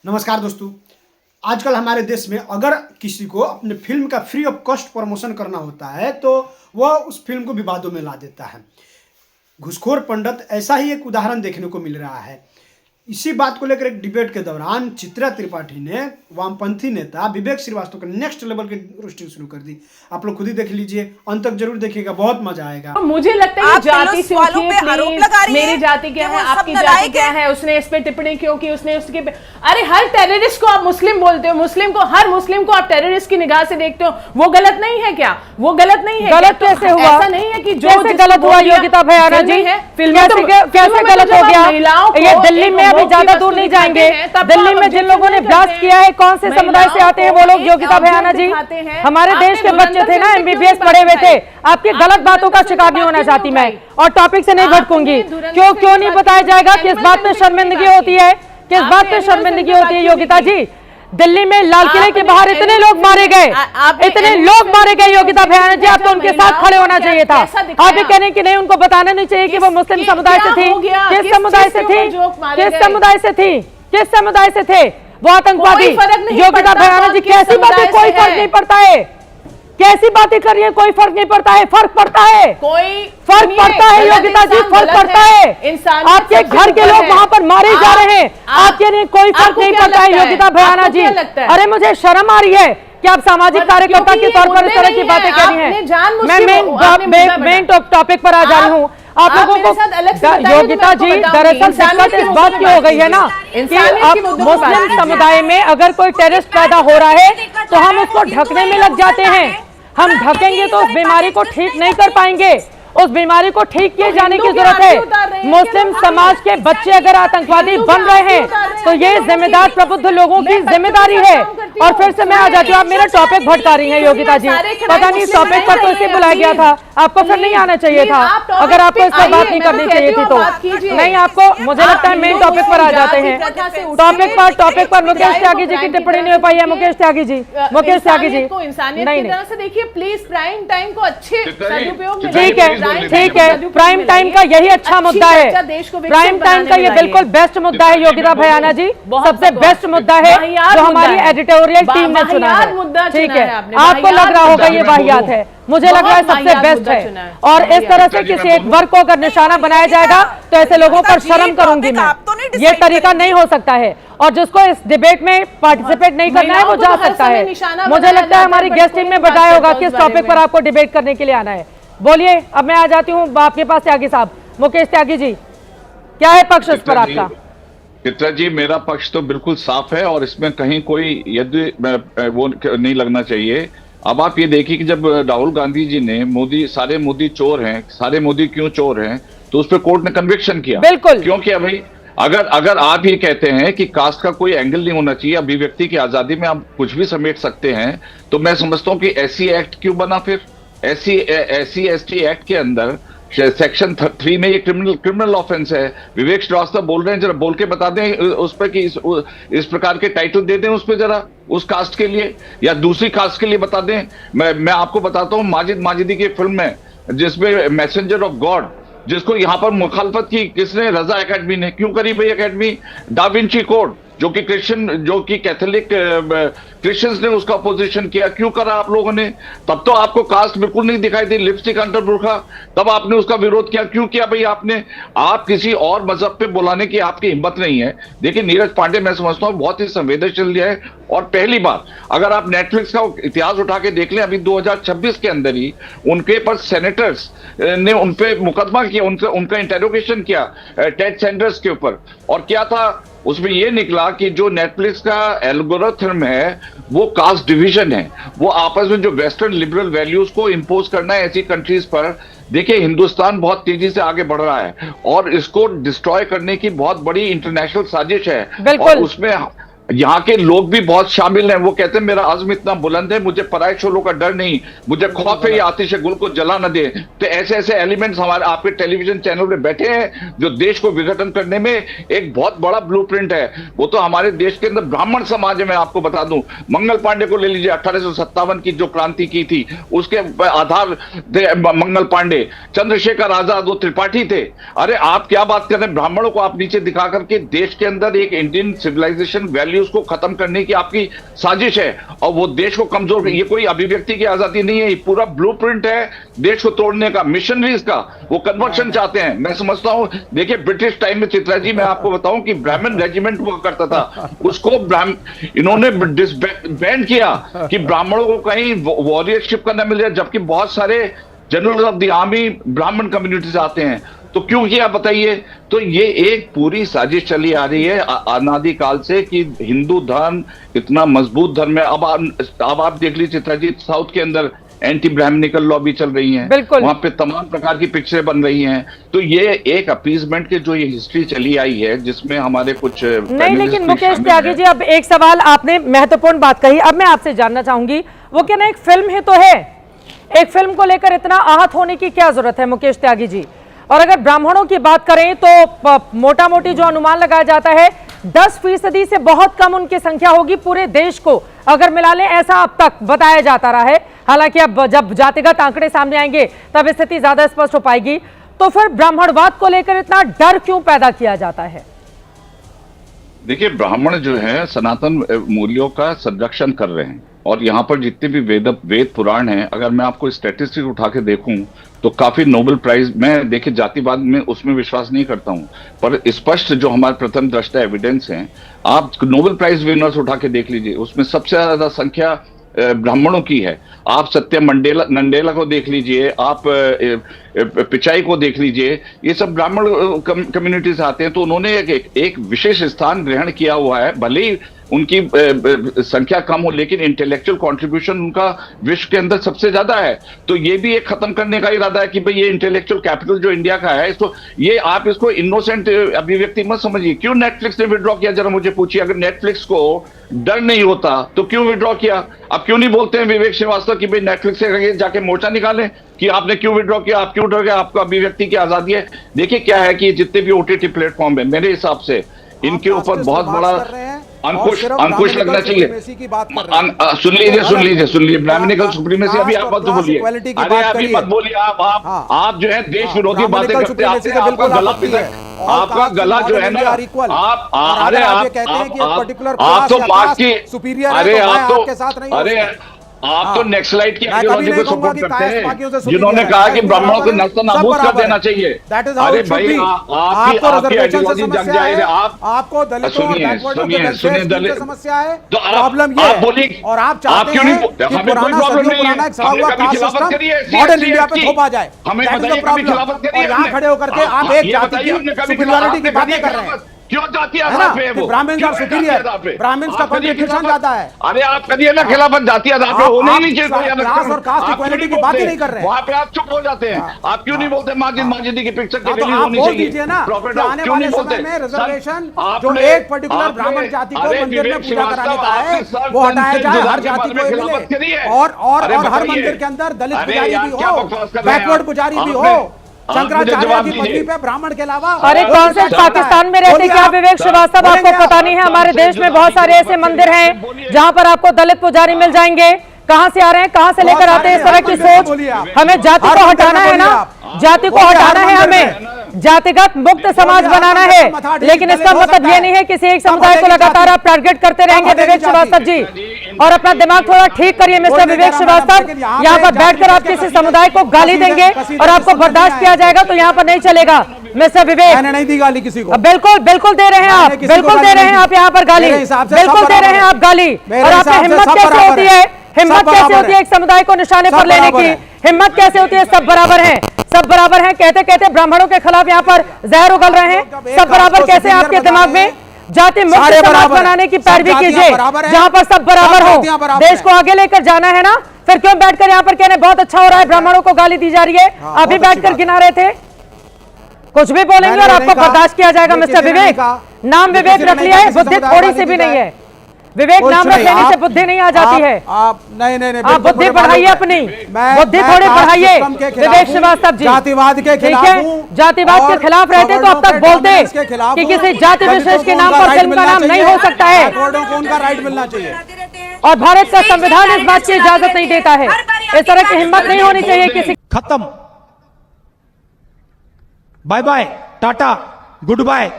नमस्कार दोस्तों। आजकल हमारे देश में अगर किसी को अपने फिल्म का फ्री ऑफ कॉस्ट प्रमोशन करना होता है तो वह उस फिल्म को विवादों में ला देता है। घूसखोर पंडित ऐसा ही एक उदाहरण देखने को मिल रहा है। इसी बात को लेकर एक डिबेट के दौरान चित्रा त्रिपाठी ने वामपंथी नेता विवेक श्रीवास्तव के नेक्स्ट लेवल की रोस्टिंग शुरू कर दी। आप लोग खुद ही देख लीजिए, अंत तक जरूर देखिएगा, बहुत मजा आएगा। मुझे लगता है जाति से मेरी जाति क्या है, आपकी जाति क्या है, उसने इस पे टिप्पणी क्यों की, उसने उसके अरे हर टेररिस्ट को आप मुस्लिम बोलते हो, हर मुस्लिम को आप टेररिस्ट की निगाह से देखते हो, वो गलत नहीं है क्या? वो गलत नहीं है? गलत कैसे हुआ? ऐसा नहीं है कि जो गलत हुआ योगिता भयाना जी, कैसे गलत हो गया? ये दिल्ली में अभी ज्यादा दूर नहीं जाएंगे। दिल्ली में जिन लोगों ने ब्लास्ट किया है, कौन से समुदाय से आते हैं वो लोग? योगिता भयाना जी, हमारे देश के बच्चे थे ना, एमबीबीएस पढ़े हुए थे। आपकी गलत बातों का शिकार नहीं होना चाहती मैं, और टॉपिक से नहीं भटकूंगी। क्यों नहीं बताया जाएगा किस बात पे शर्मिंदगी होती है, किस बात पे शर्मिंदगी होती है? योगिता जी, दिल्ली में लाल किले के बाहर इतने लोग मारे गए, इतने लोग मारे गए। योगिता भयाना जी, आप तो उनके साथ खड़े होना चाहिए था। आप ये कहने की नहीं, उनको बताना नहीं चाहिए कि वो मुस्लिम समुदाय से थी। किस समुदाय से थी? किस समुदाय से थी? किस समुदाय से थे वो आतंकवादी? योगिता भयाना जी, कैसी बातें, कोई फर्क नहीं पड़ता है। कैसी बातें कर रही है? कोई फर्क नहीं पड़ता है। फर्क पड़ता है, कोई फर्क पड़ता है योगिता जी, फर्क पड़ता है। आपके घर के लोग वहां पर मारे जा रहे हैं, आपके लिए कोई फर्क नहीं पड़ता है योगिता भयाना जी। अरे मुझे शर्म आ रही है कि आप सामाजिक कार्यकर्ता के तौर पर इस तरह की बातें कर रही हैं। मैं मेन टॉपिक पर आ जा रही हूँ। आप लोगों को योगिता जी, दरअसल दिक्कत इस बात की हो गई है ना कि अब मुस्लिम समुदाय में अगर कोई टेररिस्ट पैदा हो रहा है तो हम उसको ढकने में लग जाते हैं। हम ढकेंगे तो उस बीमारी को ठीक नहीं कर पाएंगे। उस बीमारी को ठीक किए जाने की जरूरत है। मुस्लिम समाज के बच्चे अगर आतंकवादी बन रहे हैं तो ये जिम्मेदार प्रबुद्ध लोगों की जिम्मेदारी है। और फिर से मैं आ जाती हूँ, आप मेरा टॉपिक भटका रही हैं योगिता जी। पता नहीं टॉपिक पर तो इसे बुलाया गया था, आपको फिर नहीं आना चाहिए था। अगर आपको इस पर बात नहीं करनी चाहिए थी तो नहीं, आपको मुझे लगता है मेन टॉपिक पर आ जाते हैं। टॉपिक पर मुकेश त्यागी जी की टिप्पणी नहीं हो पाई है। मुकेश त्यागी जी, नहीं देखिए प्लीज, प्राइम टाइम को अच्छे सदुपयोग में। ठीक है, प्राइम टाइम का यही अच्छा मुद्दा है। प्राइम टाइम का ये बिल्कुल बेस्ट मुद्दा है योगिता भयाना जी, सबसे बेस्ट मुद्दा है जो हमारी एडिटोरियल टीम ने चुना है। ठीक है, आपको लग रहा होगा ये वाहियात है, मुझे लग रहा है सबसे बेस्ट है। और इस तरह से किसी एक वर्ग को अगर निशाना बनाया जाएगा तो ऐसे लोगों पर शर्म करूंगी मैं। ये तरीका नहीं हो सकता है। और जिसको इस डिबेट में पार्टिसिपेट नहीं करना है वो जा सकता है। मुझे लगता है हमारी गेस्ट टीम में बताया होगा किस टॉपिक पर आपको डिबेट करने के लिए आना है। बोलिए, अब मैं आ जाती हूँ आपके पास त्यागी साहब। मुकेश त्यागी जी, क्या है पक्ष इस पर आपका? चित्रा जी, मेरा पक्ष तो बिल्कुल साफ है और इसमें कहीं कोई यदि वो नहीं लगना चाहिए। अब आप ये देखिए कि जब राहुल गांधी जी ने सारे मोदी चोर हैं, सारे मोदी क्यों चोर हैं, तो उस पर कोर्ट ने कन्विक्शन किया। बिल्कुल, क्यों किया भाई? अगर आप ये कहते हैं कि कास्ट का कोई एंगल नहीं होना चाहिए, अभिव्यक्ति की आजादी में आप कुछ भी समेट सकते हैं, तो मैं समझता हूँ कि एससी एक्ट क्यों बना? फिर एससी एसटी एक्ट के अंदर सेक्शन 3 में ये क्रिमिनल ऑफेंस है। विवेक श्रीवास्तव बोल रहे हैं, जरा बोल के बता दें उस पर कि इस प्रकार के टाइटल दे दें उस पर, जरा उस कास्ट के लिए या दूसरी कास्ट के लिए बता दें। मैं आपको बताता हूँ, माजिदी की फिल्म में जिसमें मैसेंजर ऑफ गॉड, जिसको यहाँ पर मुखालफत की किसने? रजा एकेडमी ने। क्यों करी भाई एकेडमी? डा विंची कोड, जो कि कैथोलिक क्रिश्चियंस ने उसका अपोजिशन किया। क्यों करा आप लोगों ने? तब तो आपको कास्ट बिल्कुल नहीं दिखाई दी, लिपस्टिक अंडर बुर्का, तब आपने उसका विरोध किया। क्यों किया भाई आपने? आप किसी और मजहब पे बुलाने की आपकी हिम्मत नहीं है। देखिए, नीरज पांडे मैं समझता हूँ बहुत ही संवेदनशील है। और पहली बार अगर आप नेटफ्लिक्स का इतिहास उठा के देख लें, अभी 2026 के अंदर ही उनके पर सेनेटर्स ने उन पे मुकदमा किया, उनका इंटेरोगेशन किया टेड सैंडर्स के ऊपर। और क्या था उसमें? ये निकला कि जो नेटफ्लिक्स का एल्गोरिथम है वो कास्ट डिवीजन है, वो आपस में जो वेस्टर्न लिबरल वैल्यूज को इंपोज करना है ऐसी कंट्रीज पर। देखिए, हिंदुस्तान बहुत तेजी से आगे बढ़ रहा है और इसको डिस्ट्रॉय करने की बहुत बड़ी इंटरनेशनल साजिश है। और उसमें यहाँ के लोग भी बहुत शामिल हैं। वो कहते हैं मेरा अज़्म इतना बुलंद है, मुझे पराए शोलों का डर नहीं, मुझे खौफ है ये आतिश गुल को जला न दे। तो ऐसे ऐसे एलिमेंट्स हमारे आपके टेलीविजन चैनल पे बैठे हैं जो देश को विघटन करने में एक बहुत बड़ा ब्लूप्रिंट है। वो तो हमारे देश के अंदर ब्राह्मण समाज है। मैं आपको बता दूं, मंगल पांडे को ले लीजिए, 1857 की जो क्रांति की थी उसके आधार थे मंगल पांडे, चंद्रशेखर आजाद वो त्रिपाठी थे। अरे आप क्या बात कर रहे हैं? ब्राह्मणों को आप नीचे दिखा करके देश के अंदर एक इंडियन सिविलाइजेशन वैल्यू उसको खत्म करने की आपकी साजिश है और वो देश को कमजोर, ये कोई अभिव्यक्ति की आजादी नहीं है, ये पूरा ब्लूप्रिंट है देश को तोड़ने का, मिशनरीज का, वो कन्वर्शन चाहते हैं। मैं समझता हूं, देखिए ब्रिटिश टाइम में चित्रा जी मैं आपको बताऊं कि ब्राह्मण रेजिमेंट हुआ करता था, उसको इन्होंने बैन किया कि ब्राह्मणों को कहीं वॉरियरशिप का न मिल जाए, जबकि बहुत सारे जनरल ऑफ द आर्मी ब्राह्मण कम्युनिटी से आते हैं। तो क्यों किया बताइए? तो ये एक पूरी साजिश चली आ रही है अनादि काल से कि हिंदू धर्म इतना मजबूत धर्म है। अब आप देख लीजिए चित्रा जी, साउथ के अंदर एंटी ब्राह्मणिकल लॉ भी चल रही है, वहां पे तमाम प्रकार की पिक्चरें बन रही हैं। तो ये एक अपीजमेंट के जो ये हिस्ट्री चली आई है जिसमें हमारे कुछ नहीं, लेकिन मुकेश त्यागी जी अब एक सवाल आपने महत्वपूर्ण बात कही, अब मैं आपसे जानना चाहूंगी, वो कहना एक फिल्म ही तो है, एक फिल्म को लेकर इतना आहत होने की क्या जरूरत है मुकेश त्यागी जी? और अगर ब्राह्मणों की बात करें तो मोटा मोटी जो अनुमान लगाया जाता है 10% से बहुत कम उनकी संख्या होगी पूरे देश को अगर मिला लें, ऐसा अब तक बताया जाता रहा है। हालांकि अब जब जातिगत आंकड़े सामने आएंगे तब स्थिति ज्यादा स्पष्ट हो पाएगी। तो फिर ब्राह्मणवाद को लेकर इतना डर क्यों पैदा किया जाता है? देखिए, ब्राह्मण जो है सनातन मूल्यों का संरक्षण कर रहे हैं और यहाँ पर जितने भी वेद पुराण हैं, अगर मैं आपको स्टैटिस्टिक उठा के देखूं तो काफी नोबेल प्राइज, मैं देखिए जातिवाद में उसमें विश्वास नहीं करता हूं, पर स्पष्ट जो हमारे प्रथम दृष्टा एविडेंस हैं, आप नोबेल प्राइज विनर्स उठा के देख लीजिए, उसमें सबसे ज्यादा संख्या ब्राह्मणों की है। आप सत्य नंडेला को देख लीजिए, आप पिचाई को देख लीजिए, ये सब ब्राह्मण कम्युनिटी से आते हैं। तो उन्होंने एक विशेष स्थान ग्रहण किया हुआ है, भले ही उनकी संख्या कम हो, लेकिन इंटेलेक्चुअल कंट्रीब्यूशन उनका विश्व के अंदर सबसे ज्यादा है। तो ये भी एक खत्म करने का इरादा है कि भाई ये इंटेलेक्चुअल कैपिटल जो इंडिया का है, इसको ये आप इसको इनोसेंट अभिव्यक्ति मत समझिए। क्यों नेटफ्लिक्स ने विड्रॉ किया, जरा मुझे पूछिए। अगर नेटफ्लिक्स को डर नहीं होता तो क्यों विड्रॉ किया? अब क्यों नहीं बोलते हैं विवेक श्रीवास्तव कि भाई नेटफ्लिक्स से जाके मोर्चा निकालें कि आपने क्यों विड्रॉ किया, आप क्यों डर गए, आपको अभिव्यक्ति की आजादी है। देखिए क्या है कि जितने भी ओटीटी प्लेटफॉर्म है, मेरे हिसाब से इनके ऊपर बहुत बड़ा अंकुश लगना चाहिए। सुन लीजिए ब्राह्मणिकल सुप्रीमेसी अभी आप मत बोलिए, अरे अभी मत बोलिए, आप जो है देश विरोधी बातें करते हैं, आपका गला आपका गला जो है ना, आप तो मार्क्स की, अरे आप तो नेक्सलाइट की आइडियोलॉजी को सपोर्ट करते हैं, जिन्होंने कहा कि ब्राह्मणों को नस्ल नाबूद कर देना चाहिए। अरे भाई आपकी आइडियोलॉजी जग जाएगी। आपको सुनिए दलित समस्या है, तो प्रॉब्लम ये है बोलिए, और आप चाहते हैं कि पुराना खिलाफत करिए, मॉडर्न इंडिया पे थोपा जाए, हमें बताइए कभी खिलाफत करिए। यहाँ खड़े होकर के आप एक जाति की सुपीरियरिटी की बातें कर रहे हैं। क्यों जातीय आधार पे है वो? ब्राह्मण का सुपीरियर, ब्राह्मण का कंट्रीब्यूशन ज्यादा है। अरे आप करिए ना खिलाफत, जातीय आधार पे होने ही नहीं चाहिए। क्लास और कास्ट इक्वालिटी की बात ही नहीं कर रहे हैं, वहां पे आप चुप हो जाते हैं। आप क्यों नहीं बोलते माजिदी की पिक्चर की रिलीज होनी चाहिए ना? आने वाले समय में रिजर्वेशन जो एक पर्टिकुलर ब्राह्मण जाति को मंदिर में पूजा कराने का है वो हटाया जाए, हर जाति को मिले, और हर मंदिर के अंदर दलित पुजारी भी हो, बैकवर्ड पुजारी भी हो, शंकराचार्य की पत्नी पे ब्राह्मण के अलावा। अरे कौन से पाकिस्तान में रहते क्या विवेक श्रीवास्तव, आपको पता नहीं है? हमारे देश में बहुत सारे ऐसे मंदिर हैं जहां पर आपको दलित पुजारी मिल जाएंगे। कहां से आ रहे हैं, कहां से लेकर आते हैं इस तरह की सोच? हमें जाति को हटाना है ना, जाति को हटाना है, हमें जातिगत मुक्त समाज बनाना है। लेकिन इसका मतलब ये नहीं है किसी एक समुदाय को लगातार आप टारगेट करते रहेंगे विवेक श्रीवास्तव जी। और अपना दिमाग थोड़ा ठीक करिए मिस्टर विवेक श्रीवास्तव। यहाँ पर बैठकर आप किसी समुदाय को गाली देंगे और आपको बर्दाश्त किया जाएगा तो यहाँ पर नहीं चलेगा मिस्टर विवेक। मैंने नहीं दी गाली किसी को। बिल्कुल बिल्कुल दे रहे हैं आप, बिल्कुल दे रहे हैं आप यहाँ पर गाली, बिल्कुल दे रहे हैं आप गाली। और आपकी हिम्मत कैसे होती है, हिम्मत कैसे होती है एक समुदाय को निशाने पर लेने की? हिम्मत कैसे होती है? सब बराबर हैं, सब बराबर हैं कहते कहते ब्राह्मणों के खिलाफ यहाँ पर जहर उगल रहे हैं। सब बराबर कैसे आपके दिमाग में? जाति मुक्त समाज बनाने की पैरवी कीजिए जहाँ पर सब बराबर हो। देश को आगे लेकर जाना है ना, फिर क्यों बैठकर यहाँ पर कहने बहुत अच्छा हो रहा है, ब्राह्मणों को गाली दी जा रही है? अभी बैठकर गिना रहे थे। कुछ भी बोलेंगे और आपको बर्दाश्त किया जाएगा मिस्टर विवेक। नाम विवेक रख लिया है, बुद्धि थोड़ी सी भी नहीं है। विवेक नाम रख लेने से बुद्धि नहीं आ जाती है। आप नहीं आप बुद्धि बढ़ाइए, अपनी बुद्धि थोड़ी बढ़ाइए विवेक श्रीवास्तव जी। जातिवाद के खिलाफ, जातिवाद के खिलाफ रहते तो अब तक बोलते कि किसी जाति विशेष के नाम पर फिल्म का नाम नहीं हो सकता है, उनका राइट मिलना चाहिए। और भारत का संविधान इस बात की इजाजत नहीं देता है। इस तरह की हिम्मत नहीं होनी चाहिए किसी। खत्म, bye bye, tata, good bye.